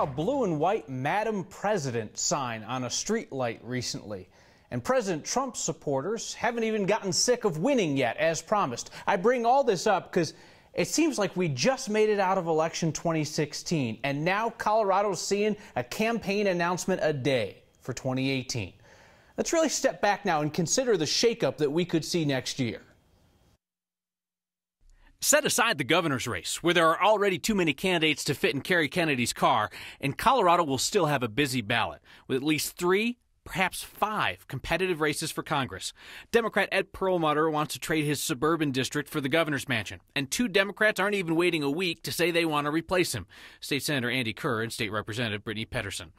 saw a blue and white Madam President sign on a street light recently. And President Trump's supporters haven't even gotten sick of winning yet, as promised. I bring all this up because it seems like we just made it out of election 2016, and now Colorado's seeing a campaign announcement a day for 2018. Let's really step back now and consider the shakeup that we could see next year. Set aside the governor's race, where there are already too many candidates to fit in Kerry Kennedy's car, and Colorado will still have a busy ballot, with at least 3, perhaps 5 competitive races for Congress. Democrat Ed Perlmutter wants to trade his suburban district for the governor's mansion, and 2 Democrats aren't even waiting a week to say they want to replace him, State Senator Andy Kerr and State Representative Brittany Pedersen.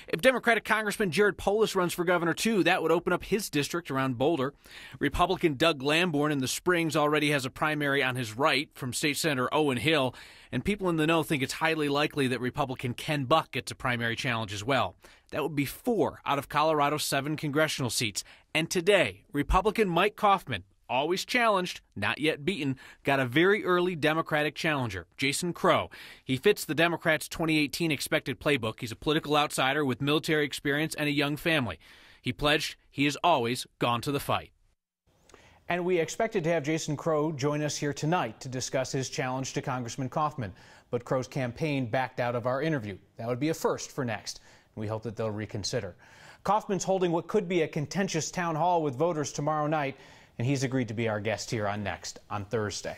If Democratic Congressman Jared Polis runs for governor too, that would open up his district around Boulder. Republican Doug Lamborn in the Springs already has a primary on his right from State Senator Owen Hill, and people in the know think it's highly likely that Republican Ken Buck gets a primary challenge as well. That would be 4 out of Colorado's 7 congressional seats. And today, Republican Mike Kaufman, always challenged, not yet beaten, got a very early Democratic challenger, Jason Crow. He fits the Democrats' 2018 expected playbook. He's a political outsider with military experience and a young family. He pledged he has always gone to the fight. And we expected to have Jason Crow join us here tonight to discuss his challenge to Congressman Kaufman. But Crow's campaign backed out of our interview. That would be a first for next. We hope that they'll reconsider. Kaufman's holding what could be a contentious town hall with voters tomorrow night, and he's agreed to be our guest here on Next on Thursday.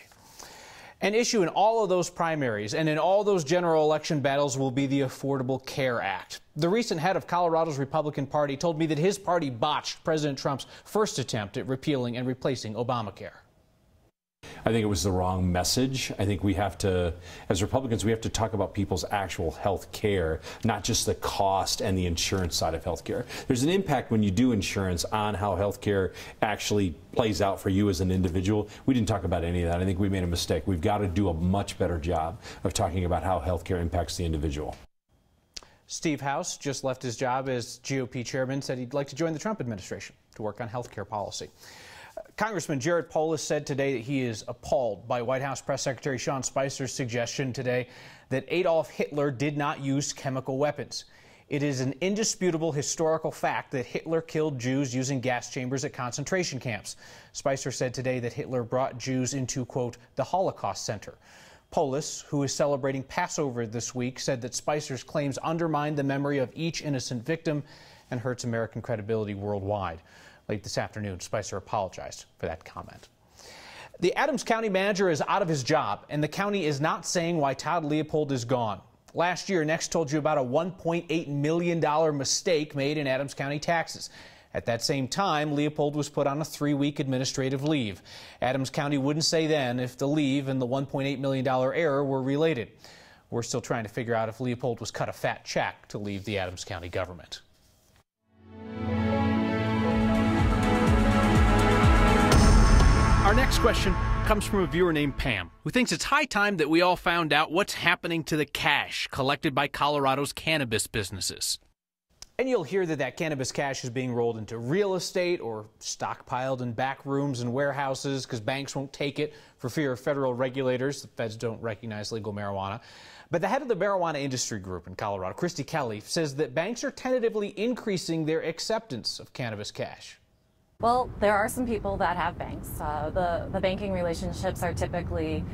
An issue in all of those primaries and in all those general election battles will be the Affordable Care Act. The recent head of Colorado's Republican Party told me that his party botched President Trump's first attempt at repealing and replacing Obamacare. I think it was the wrong message. I think we have to, as Republicans, we have to talk about people's actual health care, not just the cost and the insurance side of health care. There's an impact when you do insurance on how health care actually plays out for you as an individual. We didn't talk about any of that. I think we made a mistake. We've got to do a much better job of talking about how health care impacts the individual. Steve House just left his job as GOP chairman, said he'd like to join the Trump administration to work on health care policy. Congressman Jared Polis said today that he is appalled by White House Press Secretary Sean Spicer's suggestion today that Adolf Hitler did not use chemical weapons. It is an indisputable historical fact that Hitler killed Jews using gas chambers at concentration camps. Spicer said today that Hitler brought Jews into, quote, the Holocaust Center. Polis, who is celebrating Passover this week, said that Spicer's claims undermine the memory of each innocent victim and hurts American credibility worldwide. Late this afternoon, Spicer apologized for that comment. The Adams County manager is out of his job, and the county is not saying why Todd Leopold is gone. Last year, Next told you about a $1.8 million mistake made in Adams County taxes. At that same time, Leopold was put on a 3-week administrative leave. Adams County wouldn't say then if the leave and the $1.8 million error were related. We're still trying to figure out if Leopold was cut a fat check to leave the Adams County government. Our next question comes from a viewer named Pam, who thinks it's high time that we all found out what's happening to the cash collected by Colorado's cannabis businesses. And you'll hear that that cannabis cash is being rolled into real estate or stockpiled in back rooms and warehouses because banks won't take it for fear of federal regulators. The feds don't recognize legal marijuana. But the head of the marijuana industry group in Colorado, Christy Kelly, says that banks are tentatively increasing their acceptance of cannabis cash. Well, there are some people that have banks. The banking relationships are typically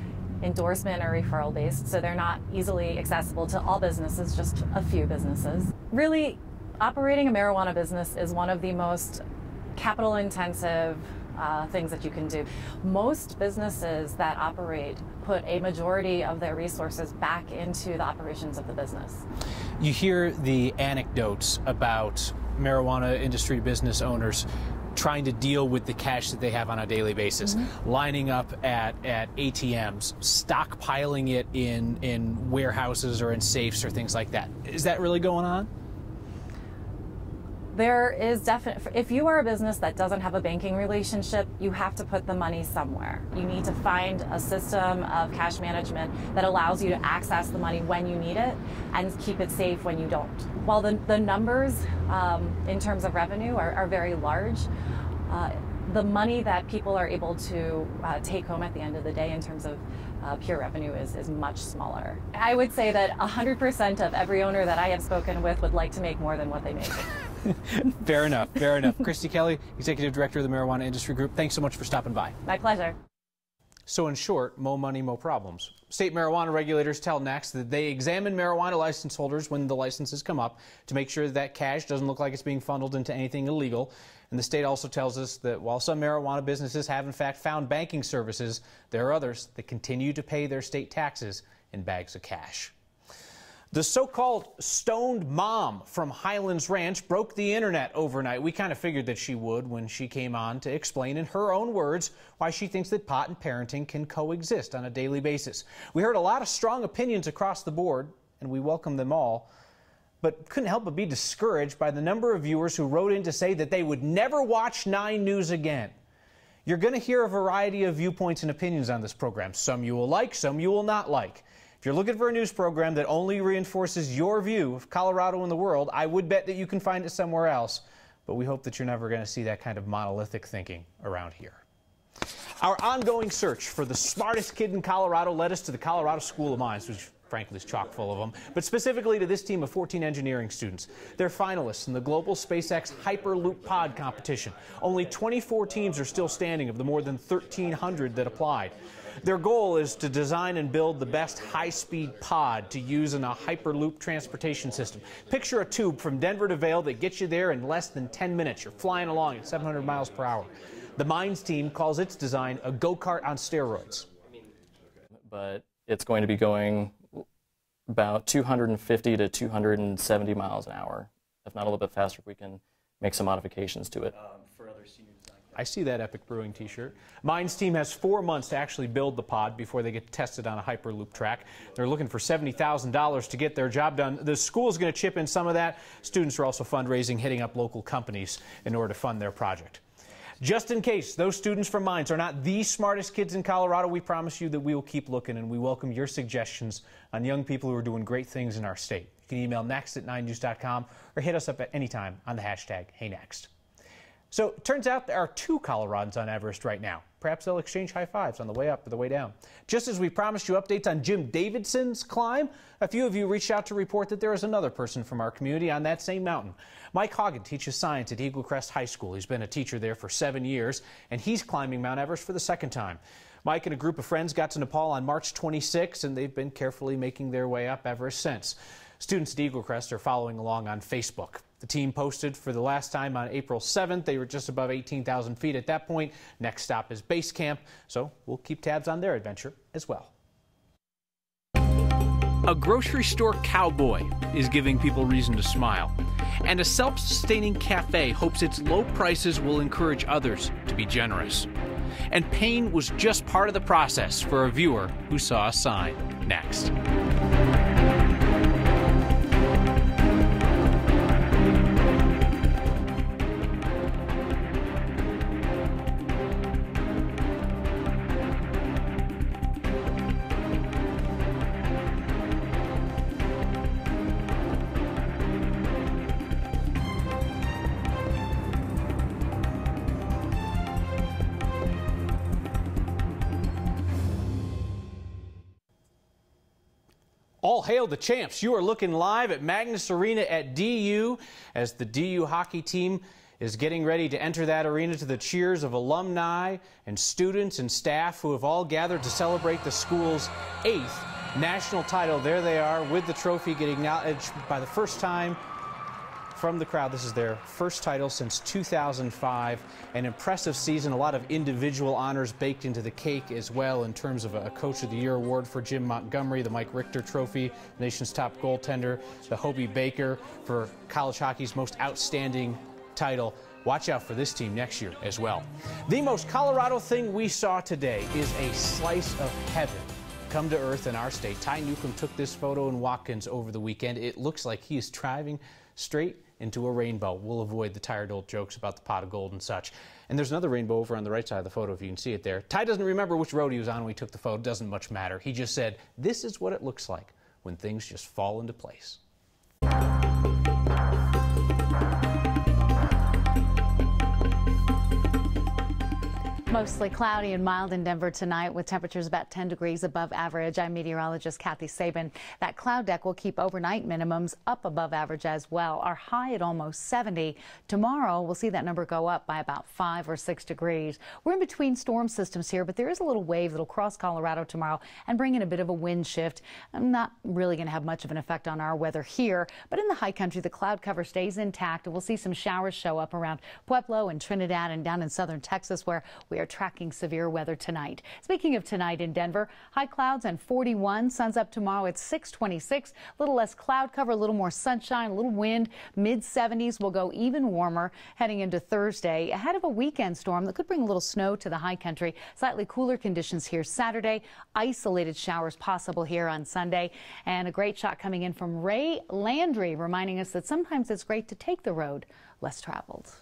endorsement or referral based, so they're not easily accessible to all businesses, just a few businesses. Really, operating a marijuana business is one of the most capital intensive things that you can do. Most businesses that operate put a majority of their resources back into the operations of the business. You hear the anecdotes about marijuana industry business owners trying to deal with the cash that they have on a daily basis, lining up at ATMs, stockpiling it in warehouses or in safes or things like that. Is that really going on? There is definitely, if you are a business that doesn't have a banking relationship, you have to put the money somewhere. You need to find a system of cash management that allows you to access the money when you need it and keep it safe when you don't. While the numbers in terms of revenue are very large, the money that people are able to take home at the end of the day in terms of pure revenue is much smaller. I would say that 100% of every owner that I have spoken with would like to make more than what they make. Fair enough, fair enough. Christy Kelly, Executive Director of the Marijuana Industry Group, thanks so much for stopping by. My pleasure. So in short, mo money, mo problems. State marijuana regulators tell Next that they examine marijuana license holders when the licenses come up to make sure that cash doesn't look like it's being funneled into anything illegal. And the state also tells us that while some marijuana businesses have in fact found banking services, there are others that continue to pay their state taxes in bags of cash. The so-called stoned mom from Highlands Ranch broke the internet overnight. We kind of figured that she would when she came on to explain in her own words why she thinks that pot and parenting can coexist on a daily basis. We heard a lot of strong opinions across the board, and we welcome them all, but couldn't help but be discouraged by the number of viewers who wrote in to say that they would never watch 9 News again. You're going to hear a variety of viewpoints and opinions on this program. Some you will like, some you will not like. If you're looking for a news program that only reinforces your view of Colorado and the world, I would bet that you can find it somewhere else. But we hope that you're never going to see that kind of monolithic thinking around here. Our ongoing search for the smartest kid in Colorado led us to the Colorado School of Mines, which frankly is chock full of them, but specifically to this team of 14 engineering students. They're finalists in the global SpaceX Hyperloop Pod competition. Only 24 teams are still standing of the more than 1,300 that applied. Their goal is to design and build the best high-speed pod to use in a Hyperloop transportation system. Picture a tube from Denver to Vail that gets you there in less than 10 minutes. You're flying along at 700 miles per hour. The Mines team calls its design a go-kart on steroids. But it's going to be going about 250 to 270 miles an hour, if not a little bit faster if we can make some modifications to it. I see that Epic Brewing t-shirt. Mines team has 4 months to actually build the pod before they get tested on a Hyperloop track. They're looking for $70,000 to get their job done. The school is going to chip in some of that. Students are also fundraising, hitting up local companies in order to fund their project. Just in case those students from Mines are not the smartest kids in Colorado, we promise you that we will keep looking, and we welcome your suggestions on young people who are doing great things in our state. You can email next@9news.com or hit us up at any time on the hashtag HeyNext. So it turns out there are 2 Coloradans on Everest right now. Perhaps they'll exchange high fives on the way up or the way down. Just as we promised you updates on Jim Davidson's climb, a few of you reached out to report that there is another person from our community on that same mountain. Mike Hagen teaches science at Eagle Crest High School. He's been a teacher there for 7 years, and he's climbing Mount Everest for the 2nd time. Mike and a group of friends got to Nepal on March 26, and they've been carefully making their way up Everest since. Students at Eagle Crest are following along on Facebook. The team posted for the last time on April 7th. They were just above 18,000 feet at that point. Next stop is base camp, so we'll keep tabs on their adventure as well. A grocery store cowboy is giving people reason to smile. And a self-sustaining cafe hopes its low prices will encourage others to be generous. And pain was just part of the process for a viewer who saw a sign. Next. All hail the champs. You are looking live at Magnus Arena at DU as the DU hockey team is getting ready to enter that arena to the cheers of alumni and students and staff who have all gathered to celebrate the school's 8th national title. There they are with the trophy, getting acknowledged by the first time from the crowd. This is their first title since 2005. An impressive season, a lot of individual honors baked into the cake as well in terms of a Coach of the Year award for Jim Montgomery, the Mike Richter Trophy, the nation's top goaltender, the Hobie Baker for college hockey's most outstanding title. Watch out for this team next year as well. The most Colorado thing we saw today is a slice of heaven come to earth in our state. Ty Newcomb took this photo in Watkins over the weekend. It looks like he is driving straight into a rainbow. We'll avoid the tired old jokes about the pot of gold and such. And there's another rainbow over on the right side of the photo, if you can see it there. Ty doesn't remember which road he was on when he took the photo. Doesn't much matter. He just said, this is what it looks like when things just fall into place. Mostly cloudy and mild in Denver tonight with temperatures about 10 degrees above average. I'm meteorologist Kathy Sabin. That cloud deck will keep overnight minimums up above average as well. Our high at almost 70. Tomorrow we'll see that number go up by about 5 or 6 degrees. We're in between storm systems here, but there is a little wave that'll cross Colorado tomorrow and bring in a bit of a wind shift. Not really going to have much of an effect on our weather here, but in the high country the cloud cover stays intact and we'll see some showers show up around Pueblo and Trinidad and down in southern Texas where we are tracking severe weather tonight. Speaking of tonight in Denver, high clouds and 41. Sun's up tomorrow at 6:26. A little less cloud cover, a little more sunshine, a little wind. Mid-70s will go even warmer heading into Thursday. Ahead of a weekend storm that could bring a little snow to the high country. Slightly cooler conditions here Saturday. Isolated showers possible here on Sunday. And a great shot coming in from Ray Landry, reminding us that sometimes it's great to take the road less traveled.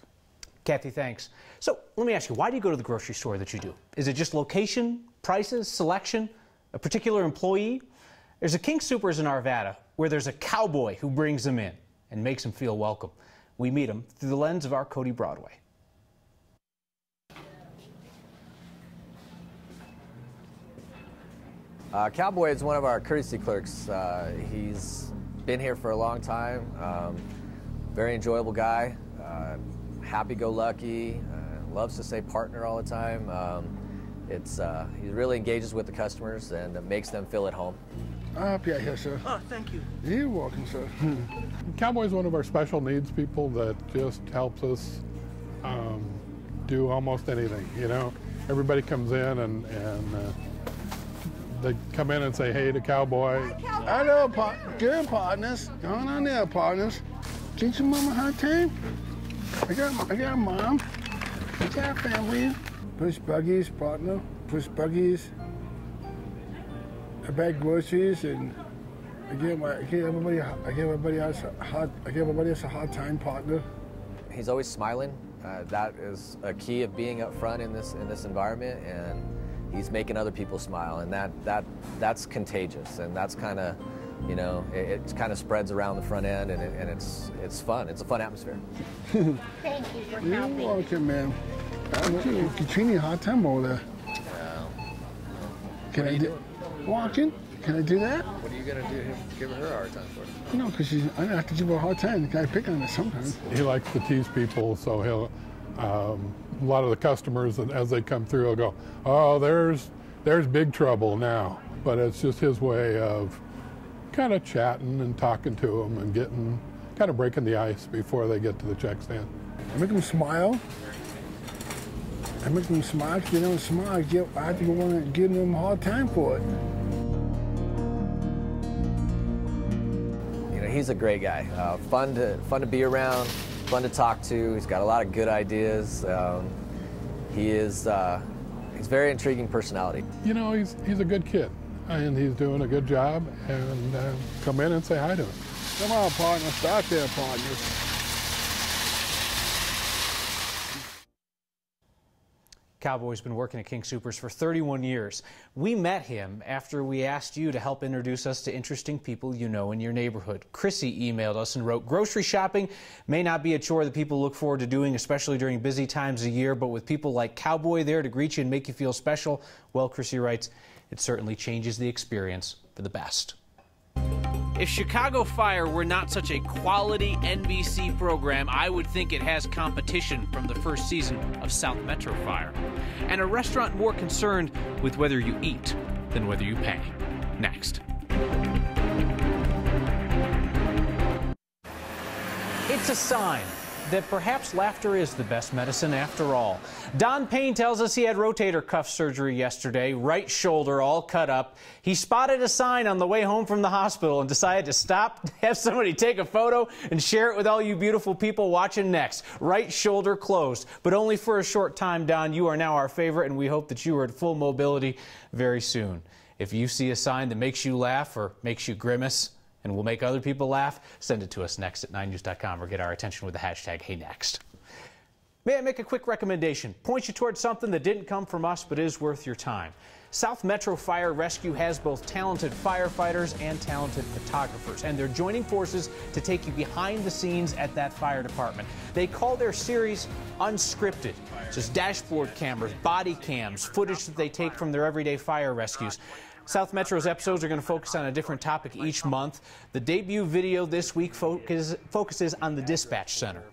Kathy, thanks. So let me ask you, why do you go to the grocery store that you do? Is it just location, prices, selection, a particular employee? There's a King Soopers in Arvada where there's a cowboy who brings them in and makes them feel welcome. We meet him through the lens of our Cody Broadway. Cowboy is one of our courtesy clerks. He's been here for a long time. Very enjoyable guy. Happy-go-lucky, loves to say partner all the time. He really engages with the customers and makes them feel at home. Yeah, yes, sir. Oh, thank you. You're welcome, sir. Cowboy's one of our special needs people that just helps us do almost anything, you know. Everybody comes in and they come in and say hey to Cowboy. Hi, Cowboy. Hello, good partners. Going on there, partners. Get your mama a hard time? I got a mom. I got a family. Push buggies, partner. Push buggies. I bag groceries and I give everybody else a hard time, partner. He's always smiling. That is a key of being up front in this environment, and he's making other people smile, and that's contagious, and that's kind of, you know, it kind of spreads around the front end, and it's fun. It's a fun atmosphere. Thank you for helping. You're welcome, man. Katrina, a hard time over there. Can I do walking? Can I do that? What are you gonna do? Give her a hard time for? No, because I have to give her a hard time. I pick on her sometimes. He likes to tease people, so he'll. A lot of the customers, as they come through, will go, "Oh, there's big trouble now." But it's just his way of kind of chatting and talking to them and kind of breaking the ice before they get to the check stand. I make them smile. If they don't smile, I have to go on and give them a hard time for it. You know, he's a great guy. Fun to be around, fun to talk to. He's got a lot of good ideas. He's a very intriguing personality. You know, he's a good kid, and he's doing a good job. And come in and say hi to him. Come on, partner, start there, partners. Cowboy's been working at King Soopers for 31 years. We met him after we asked you to help introduce us to interesting people you know in your neighborhood. Chrissy emailed us and wrote, "Grocery shopping may not be a chore that people look forward to doing, especially during busy times of year, but with people like Cowboy there to greet you and make you feel special, well," Chrissy writes, "it certainly changes the experience for the best." If Chicago Fire were not such a quality NBC program, I would think it has competition from the first season of South Metro Fire. And a restaurant more concerned with whether you eat than whether you pay. Next. It's a sign that perhaps laughter is the best medicine after all. Don Payne tells us he had rotator cuff surgery yesterday, right shoulder all cut up. He spotted a sign on the way home from the hospital and decided to stop, have somebody take a photo and share it with all you beautiful people watching next. Right shoulder closed, but only for a short time, Don. You are now our favorite, and we hope that you are at full mobility very soon. If you see a sign that makes you laugh or makes you grimace, and will make other people laugh, send it to us next at 9news.com or get our attention with the hashtag #HeyNext. May I make a quick recommendation? Point you towards something that didn't come from us but is worth your time. South Metro Fire Rescue has both talented firefighters and talented photographers, and they're joining forces to take you behind the scenes at that fire department. They call their series Unscripted. It's just dashboard cameras, body cams, footage that they take from their everyday fire rescues. South Metro's episodes are going to focus on a different topic each month. The debut video this week focuses on the dispatch center.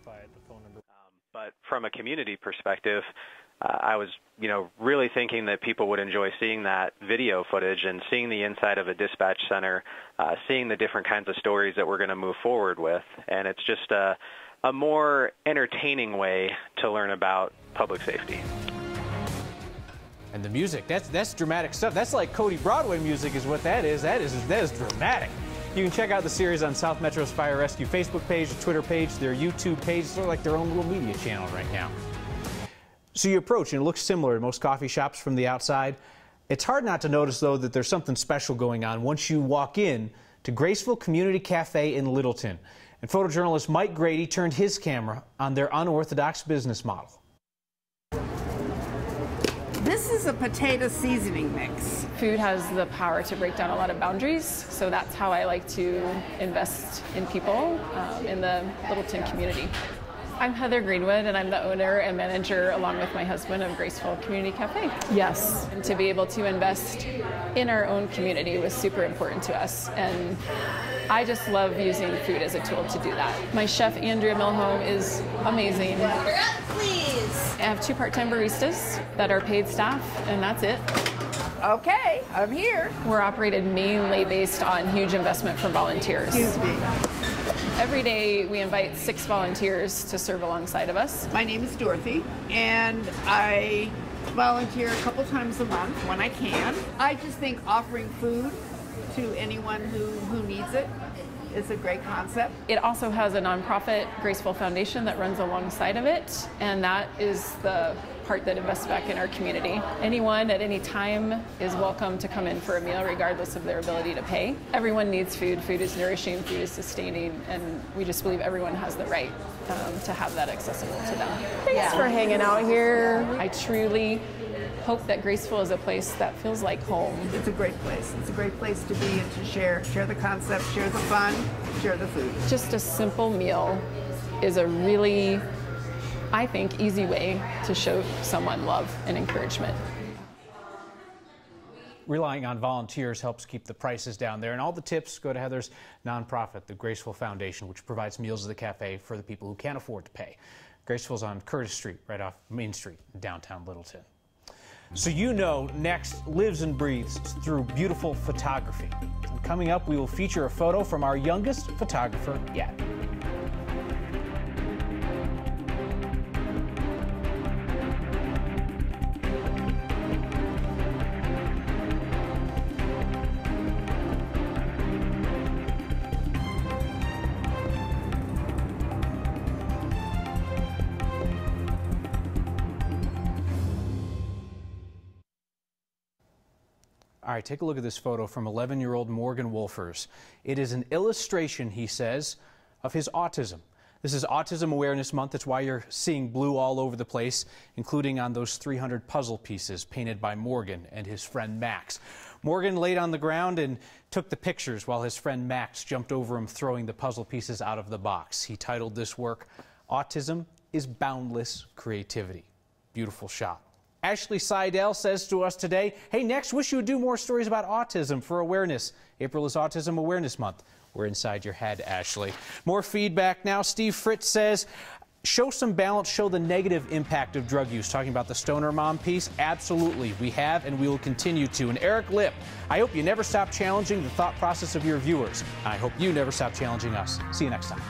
But from a community perspective, I was, really thinking that people would enjoy seeing that video footage and seeing the inside of a dispatch center, seeing the different kinds of stories that we're going to move forward with. And it's just a more entertaining way to learn about public safety. And the music, that's dramatic stuff. That's like Cody Broadway music is what that is. That is dramatic. You can check out the series on South Metro's Fire Rescue Facebook page, Twitter page, their YouTube page. It's sort of like their own little media channel right now. So you approach, and it looks similar to most coffee shops from the outside. It's hard not to notice, though, that there's something special going on once you walk in to Graceville Community Cafe in Littleton. And photojournalist Mike Grady turned his camera on their unorthodox business model. This is a potato seasoning mix. Food has the power to break down a lot of boundaries, so that's how I like to invest in people in the Littleton community. I'm Heather Greenwood, and I'm the owner and manager, along with my husband, of Graceville Community Cafe. Yes, and to be able to invest in our own community was super important to us, and I just love using food as a tool to do that. My chef, Andrea Milholm, is amazing. Please. I have 2 part-time baristas that are paid staff, and that's it. Okay, I'm here. We're operated mainly based on huge investment from volunteers. Excuse me. Every day we invite 6 volunteers to serve alongside of us. My name is Dorothy, and I volunteer a couple times a month when I can. I just think offering food to anyone who needs it is a great concept. It also has a nonprofit, Graceville Foundation, that runs alongside of it, and that is the part that invests back in our community. Anyone at any time is welcome to come in for a meal regardless of their ability to pay. Everyone needs food. Food is nourishing, food is sustaining, and we just believe everyone has the right to have that accessible to them. Thanks for hanging out here. I truly hope that Graceville is a place that feels like home. It's a great place. It's a great place to be and to share the concept, share the fun, share the food. Just a simple meal is a really, I think, easy way to show someone love and encouragement. Relying on volunteers helps keep the prices down there, and all the tips go to Heather's nonprofit, the Graceville Foundation, which provides meals at the cafe for the people who can't afford to pay. Graceville's on Curtis Street, right off Main Street, downtown Littleton. So Next lives and breathes through beautiful photography. And coming up, we will feature a photo from our youngest photographer yet. All right, take a look at this photo from 11-year-old Morgan Wolfers. It is an illustration, he says, of his autism. This is Autism Awareness Month. That's why you're seeing blue all over the place, including on those 300 puzzle pieces painted by Morgan and his friend Max. Morgan laid on the ground and took the pictures while his friend Max jumped over him, throwing the puzzle pieces out of the box. He titled this work, "Autism is Boundless Creativity." Beautiful shot. Ashley Seidel says to us today, hey, next, wish you would do more stories about autism for awareness. April is Autism Awareness Month. We're inside your head, Ashley. More feedback now. Steve Fritz says, show some balance, show the negative impact of drug use. Talking about the stoner mom piece, absolutely. We have and we will continue to. And Eric Lipp, I hope you never stop challenging the thought process of your viewers. I hope you never stop challenging us. See you next time.